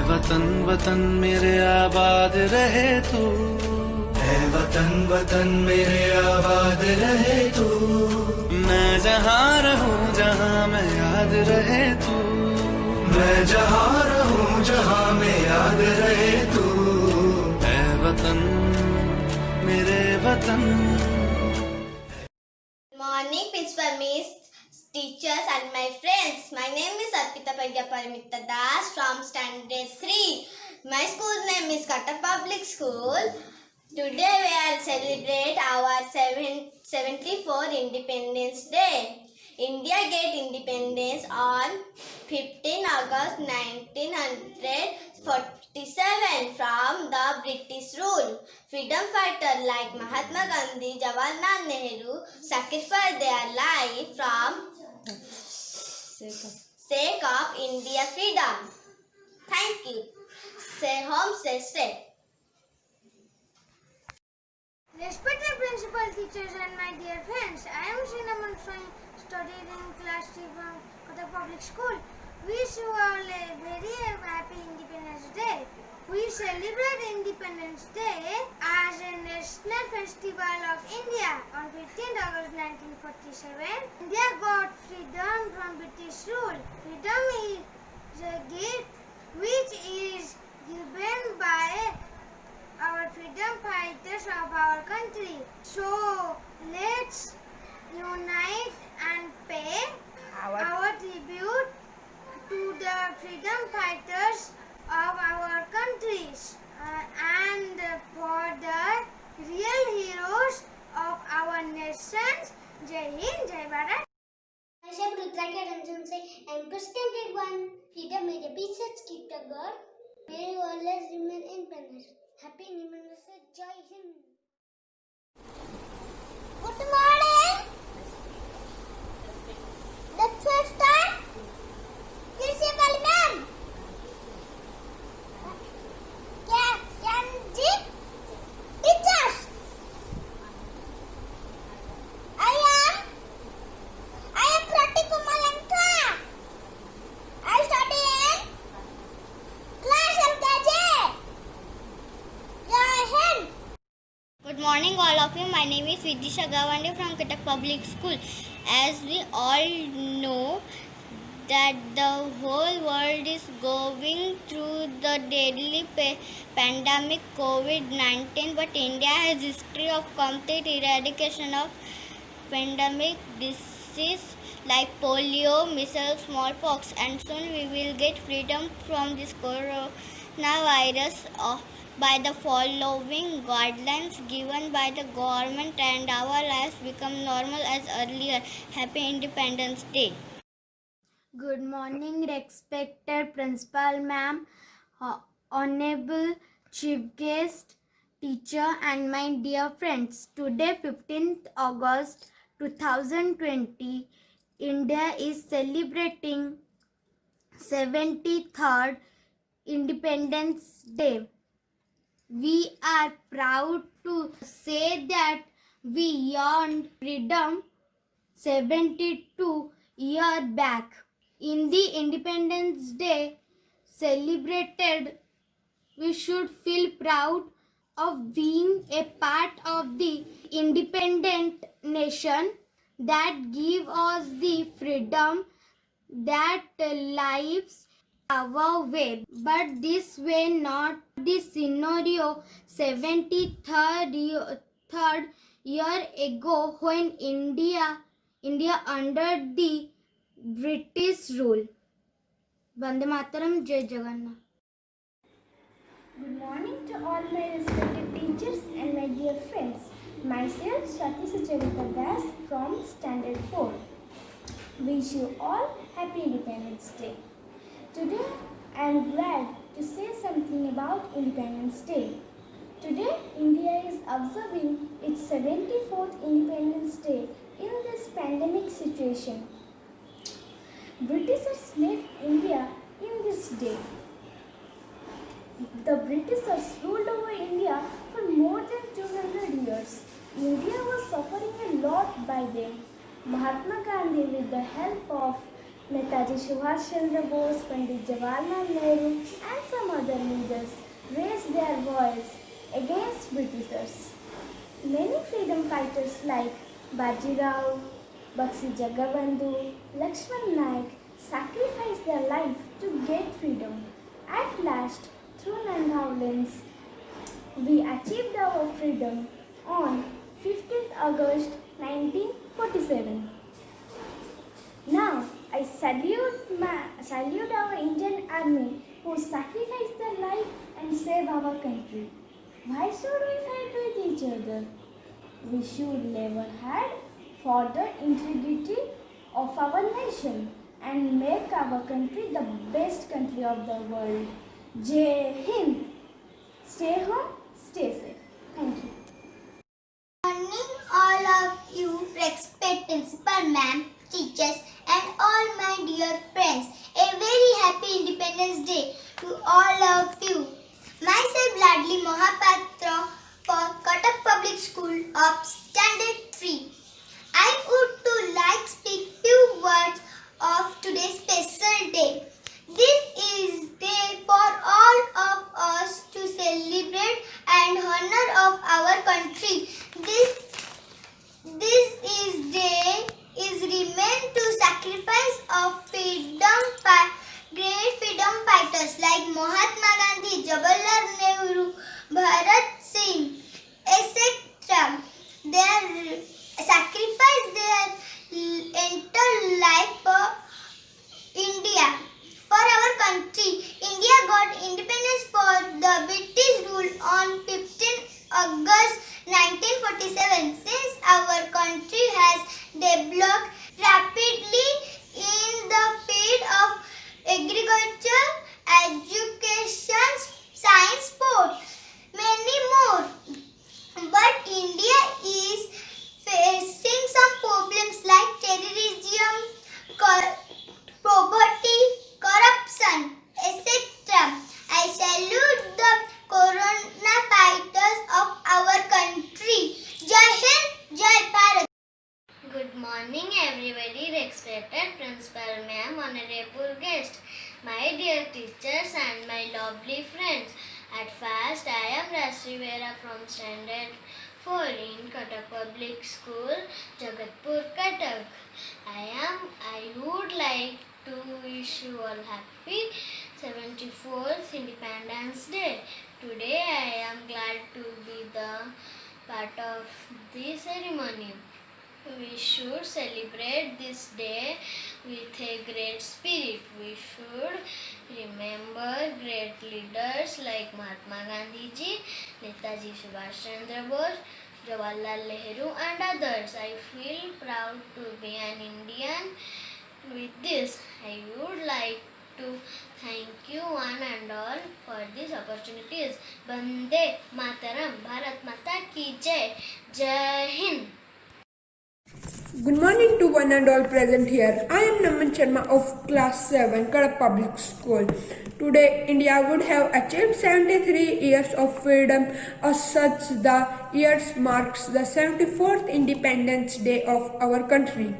वतन वतन मेरे आबाद रहे तू, है वतन वतन मेरे आबाद रहे तू। मैं जहाँ रहूँ जहाँ मैं याद रहे तू, मैं जहाँ रहूँ जहाँ में याद रहे तू। है वतन मेरे वतन। Morning, Principal Miss, teachers and my friends. My name is Arpita Paramita Das from Standard 3. My school name is Cuttack Public School. Today we will celebrate our 74th Independence Day. India gained independence on 15 August 1947 from the British rule. Freedom fighters like Mahatma Gandhi, Jawaharlal Nehru sacrificed their life from sake of India freedom. Thank you. Stay home, stay safe. Respected principal, teachers and my dear friends, I am Srinaman Swain, studying in class 3 from Cuttack Public School. Wish you all a very happy Independence Day. We celebrate Independence Day as a national festival of India. On 15th August 1947, India got freedom from British rule. Freedom is a gift which is given by our freedom fighters of our country. So let's unite and pay our tribute to the freedom fighters of our countries and for the real heroes of our nations. Jai Hind, Jai Bharat. Myself Rudraksha Ranjan Singh. I am presented one. Freedom is a precious gift of God. May you always remain independent. Happy Independence Day. Jai Hind. Good morning. Let's start. Principal ma'am. Teachers. I am Pratikuma Lanka. I study in class LKG. Jai Hind. Good morning, all of you. My name is Vidisha Gawande from Cuttack Public School. As we all know that the whole world is going through the deadly pandemic COVID-19, but India has history of complete eradication of pandemic disease like polio, measles, smallpox, and soon we will get freedom from this coronavirus by the following guidelines given by the government, and our lives become normal as earlier. Happy Independence Day. Good morning, respected principal ma'am, honorable chief guest, teacher and my dear friends. Today 15th August 2020, India is celebrating 73rd Independence Day. We are proud to say that we earned freedom 72 years back. In the Independence Day celebrated, we should feel proud of being a part of the independent nation that give us the freedom that lives our way. But this way not the scenario 73rd year ago when India under the British rule. Vande Mataram, Jai Jagannath. Good morning to all my respected teachers and my dear friends. Myself Swati Sucharita Das from Standard 4. Wish you all happy Independence Day. Today I am glad to say something about Independence Day. Today India is observing its 74th Independence Day in this pandemic situation. Britishers left India in this day. The Britishers ruled over India for more than 200 years. India was suffering a lot by them. Mahatma Gandhi, with the help of Netaji Subhash Chandra Bose, Pandit Jawaharlal Nehru, and some other leaders raised their voice against Britishers. Many freedom fighters like Baji Rao, Bakshi Jagabandhu, Lakshman Naik sacrificed their life to get freedom. At last, through non-violence, we achieved our freedom on 15th August 1947. Now, I salute our Indian Army who sacrificed their life and saved our country. Why should we fight with each other? We should labor hard for the integrity of our nation and make our country the best country of the world. Jai Hind! Stay home, stay safe. Thank you. Morning, all of you, respect principal ma'am, teachers, and all my dear friends. A very happy Independence Day to all of you. Myself, Ladli Mohapatra, for Cuttack Public School of Standard 3. I would to like speak few words of today's special day. This is day for all of us to celebrate and honor of our country. This is day is remain to sacrifice of great freedom fighters like Mahatma Gandhi, Jawaharlal Nehru, Bharat Singh, etc. They sacrificed their entire life for India, for our country. India got independence for the British rule on 15 August 1947. Since our country has developed rapidly in the field of agriculture, education, science, sport, many more. But India is facing some problems like terrorism, poverty, corruption, etc. I salute the corona fighters of our country. Jai Hind, Jai Bharat. Good morning, everybody, respected principal ma'am, honorable guest, my dear teachers and my lovely friends. At first, I am Rashmi Vera from Standard 4 in Cuttack Public School, Jagatpur, Cuttack. I would like to wish you all happy 74th Independence Day. Today, I am glad to be the part of this ceremony. We should celebrate this day with a great spirit. We should remember great leaders like Mahatma Gandhi ji, Netaji Subhash Chandra Bose, Jawaharlal Nehru and others. I feel proud to be an Indian. With this, I would like to thank you one and all for these opportunities. Bande Mataram, Bharat Mata ki Jai, Jai Hind. Good morning to one and all present here. I am Naman Sharma of class 7, Cuttack Public School. Today, India would have achieved 73 years of freedom. As such, the year marks the 74th Independence Day of our country.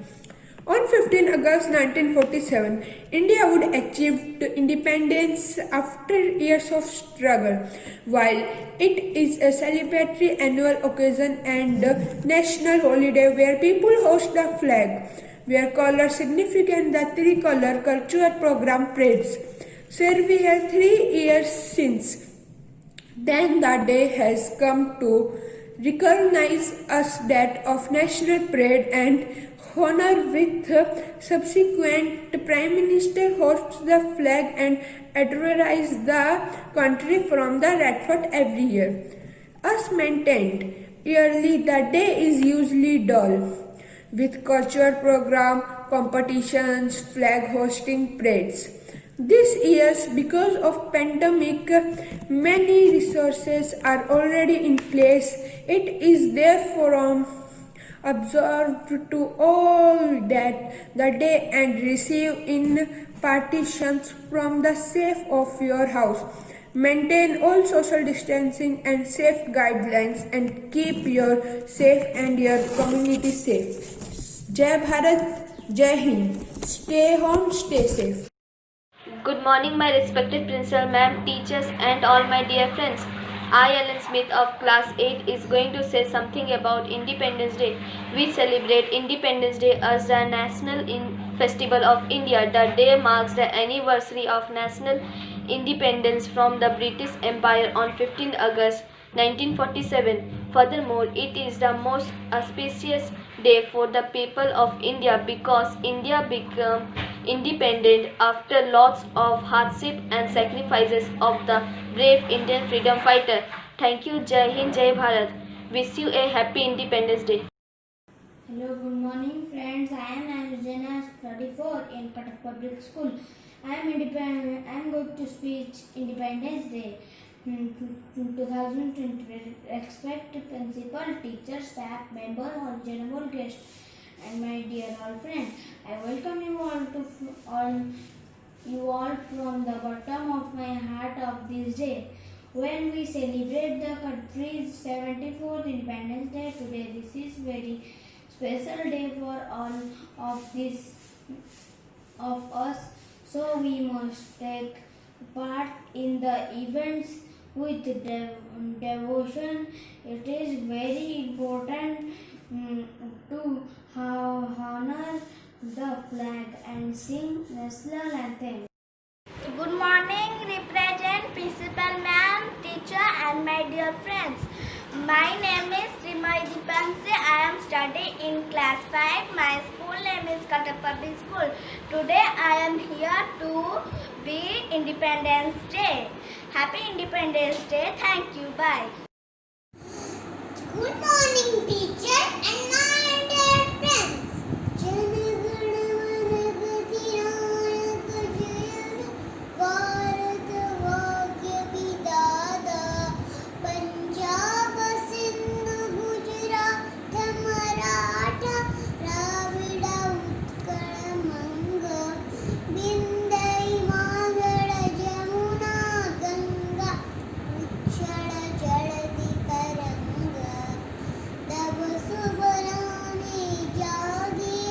On 15 August 1947, India would achieve independence after years of struggle. While it is a celebratory annual occasion and national holiday where people host the flag, wear colors significant the three-color cultural program parades. Sir, we have 3 years since then the day has come to recognize us that of national parade and honor with subsequent Prime Minister hosts the flag and advertise the country from the red fort every year. As maintained, yearly the day is usually dull, with cultural program, competitions, flag hosting parades. This year, because of pandemic, many resources are already in place. It is therefore observed to all that the day and receive in partitions from the safe of your house. Maintain all social distancing and safe guidelines and keep your safe and your community safe. Jai Bharat, Jai Hind. Stay home, stay safe. Good morning, my respected principal ma'am, teachers, and all my dear friends. I, Ellen Smith of class 8, is going to say something about Independence Day. We celebrate Independence Day as the national festival of India. The day marks the anniversary of national independence from the British Empire on 15th August 1947. Furthermore, it is the most auspicious day for the people of India because India became independent after lots of hardship and sacrifices of the brave Indian freedom fighter. Thank you. Jai Hind, Jai Bharat. Wish you a happy Independence Day. Hello, good morning friends. I am Anjana, study 4 in Cuttack Public School. I am going to speak Independence Day 2020. Respect principal, teacher, staff, member, honorable guest, and my dear all friends. I welcome you all from the bottom of my heart of this day. When we celebrate the country's 74th Independence Day today, this is very special day for all of us. So we must take part in the events with devotion. It is very important to honor the flag and sing national anthem. Good morning, represent principal ma'am, teacher and my dear friends. My name is Srimay Dipanse. I am studying in class 5. My school name is Cuttack Public School. Today I am here to be Independence Day. Happy Independence Day. Thank you. Bye. Good morning, teacher and my dear friends. Bharat भाग्य विधाता पंजाब सिंध गुजरात मराठा द्राविड उत्कल मंग विंध्य हिमाचल जमुना गंगा उच्छल जलधि तरंग तब सुबराने जागे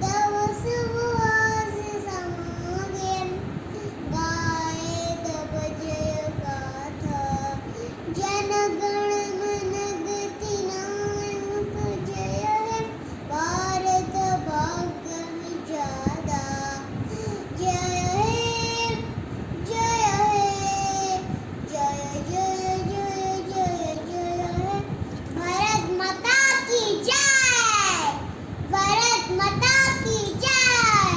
तब सुहास समागे गाए तब जय गाथा जन गण मन गति नायक जय है भारत भाग्य विधाता जय है जय है जय जय जय जय जय है भारत माता की जय भारत माता की जय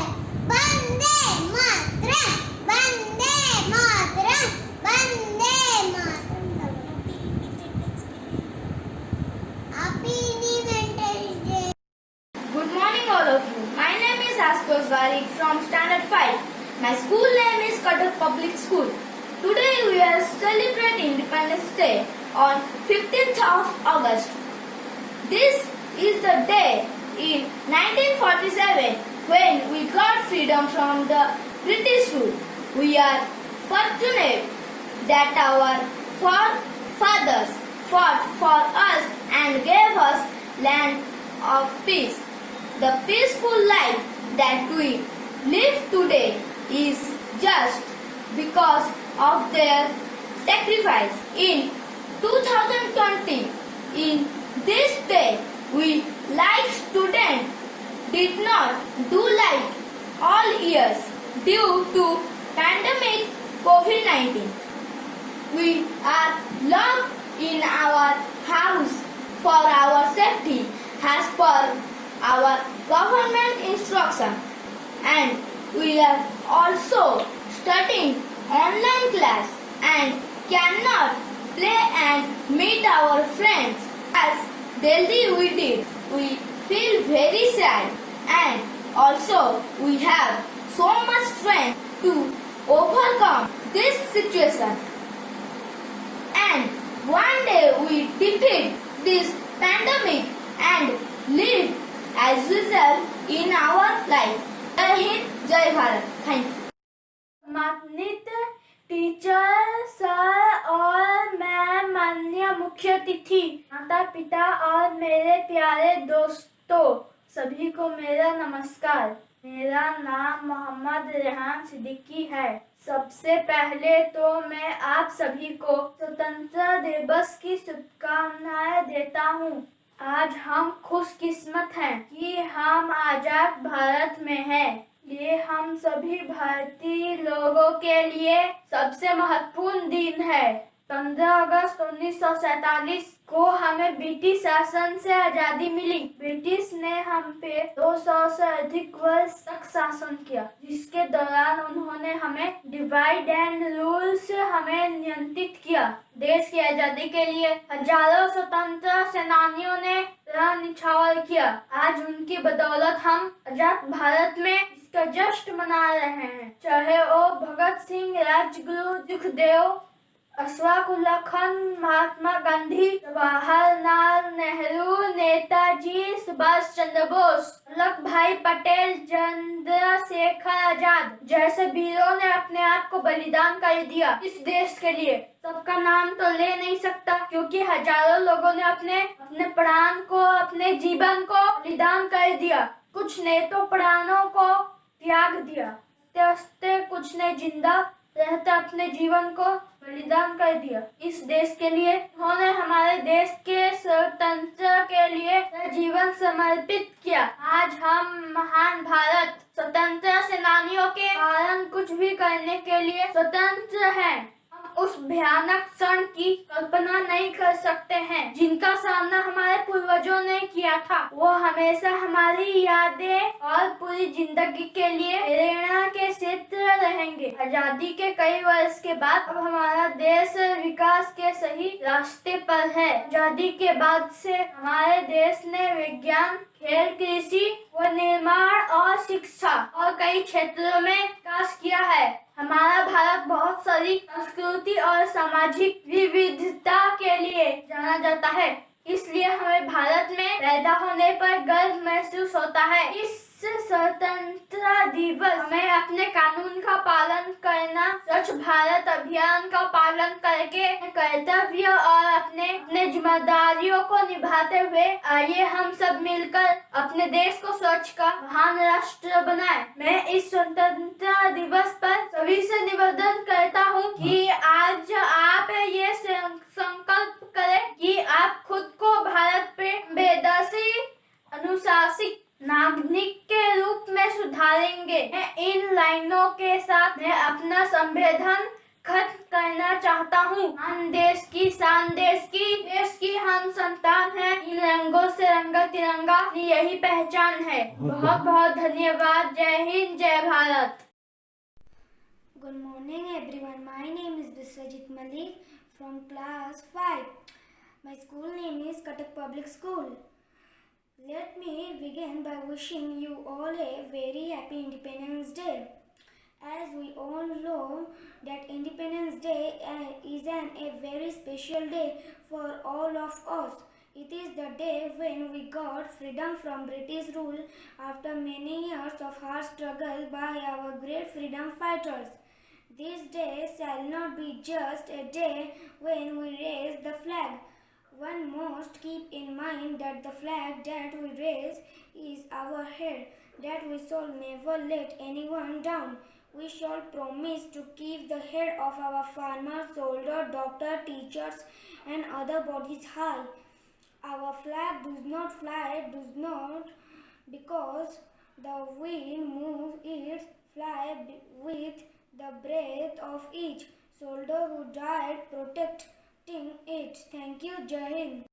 Vande Mataram Vande Mataram Vande Mataram happy independence day Good morning, all of you. My name is Astos Varik from Standard 5. My school name is Cuttack Public School. Today we are celebrating Independence Day on 15th of August. This is the day in 1947 when we got freedom from the British rule. We are fortunate that our forefathers fought for us and gave us land of peace. The peaceful life that we live today is just because of their sacrifice. In 2020, in this day, we like students did not do like all years due to pandemic COVID-19. We are locked in our house for our safety as per our government instruction, and we are also studying online class and cannot play and meet our friends as daily we did. We feel very sad, and also we have so much strength to overcome this situation. And one day we defeat this pandemic and live as usual in our life. Jai Hind, Jai Bharat. Thank you. सम्मानित teacher, sir और ma'am, माननीय मुख्य अतिथि, माता पिता और मेरे प्यारे दोस्तों, सभी को मेरा नमस्कार। जहान सिद्दीकी है। सबसे पहले तो मैं आप सभी को स्वतंत्रता दिवस की शुभकामनाएं देता हूँ। आज हम खुशकिस्मत हैं कि हम आजाद भारत में हैं। ये हम सभी भारतीय लोगों के लिए सबसे महत्वपूर्ण दिन है। 15 अगस्त 1947 को हमें ब्रिटिश शासन से आजादी मिली। ब्रिटिश ने हम पे 200 से अधिक वर्ष तक शासन किया, जिसके दौरान उन्होंने हमें डिवाइड एंड रूल से हमें नियंत्रित किया। देश की आजादी के लिए हजारों स्वतंत्रता सेनानियों ने प्राण न्यौछावर किया। आज उनकी बदौलत हम आजाद भारत में इसका जश्न मना रहे हैं। चाहे वो भगत सिंह, राजगुरु, सुखदेव, अशफाक उल्लाह खान, महात्मा गांधी, जवाहरलाल नेहरू, नेताजी सुभाष चंद्र बोस, वल्लभ भाई पटेल, चंद्रशेखर आजाद जैसे वीरों ने अपने आप को बलिदान कर दिया इस देश के लिए। सबका नाम तो ले नहीं सकता, क्योंकि हजारों लोगों ने अपने प्राण को, अपने जीवन को बलिदान कर दिया। कुछ ने तो प्राणों को त्याग दिया, कुछ ने जिंदा रहते अपने जीवन को बलिदान कर दिया इस देश के लिए। उन्होंने हमारे देश के स्वतंत्रता के लिए जीवन समर्पित किया। आज हम महान भारत स्वतंत्रता सेनानियों के कारण कुछ भी करने के लिए स्वतंत्र हैं। हम उस भयानक क्षण की कल्पना नहीं कर सकते हैं जिनका सामना हमारे पूर्वजों ने किया था। वो हमेशा हमारी यादें और पूरी जिंदगी के लिए प्रेरणा के क्षेत्र रहेंगे। आजादी के कई वर्ष के बाद अब हमारा देश विकास के सही रास्ते पर है। आजादी के बाद से हमारे देश ने विज्ञान, खेल, कृषि व निर्माण और शिक्षा और कई क्षेत्रों में विकास किया है। हमारा भारत बहुत सारी संस्कृति और सामाजिक विविधता के लिए जाना जाता है, इसलिए हमें भारत में पैदा होने पर गर्व महसूस होता है। इस स्वतंत्रता दिवस में अपने कानून का पालन करना, स्वच्छ भारत अभियान का पालन करके कर्तव्य और अपने जिम्मेदारियों को निभाते हुए आइए हम सब मिलकर अपने देश को स्वच्छ का महान राष्ट्र बनाएं। मैं इस स्वतंत्रता दिवस पर सभी से निवेदन करता हूँ कि आज आप ये संकल्प करें कि आप खुद को भारत पे बेदर्शी अनुशासित नागरिक के रूप में सुधारेंगे। मैं इन लाइनों के साथ मैं अपना संबोधन खत्म करना चाहता हूँ। हम देश की शान, देश की हम संतान हैं। इन रंगों से रंगा तिरंगा, यही पहचान है। बहुत बहुत धन्यवाद। जय हिंद, जय Bharat. Good morning everyone. My name is Biswajit Malik from class 5. My school name is Cuttack Public School. Let me begin by wishing you all a very happy Independence Day. As we all know that Independence Day is a very special day for all of us. It is the day when we got freedom from British rule after many years of hard struggle by our great freedom fighters. This day shall not be just a day when we raise the flag. One must keep in mind that the flag that we raise is our head, that we shall never let anyone down. We shall promise to keep the head of our farmers, soldiers, doctors, teachers and other bodies high. Our flag does not fly, because the wind moves it, fly with the breath of each soldier who died protecting it. Thank you. Jai Hind.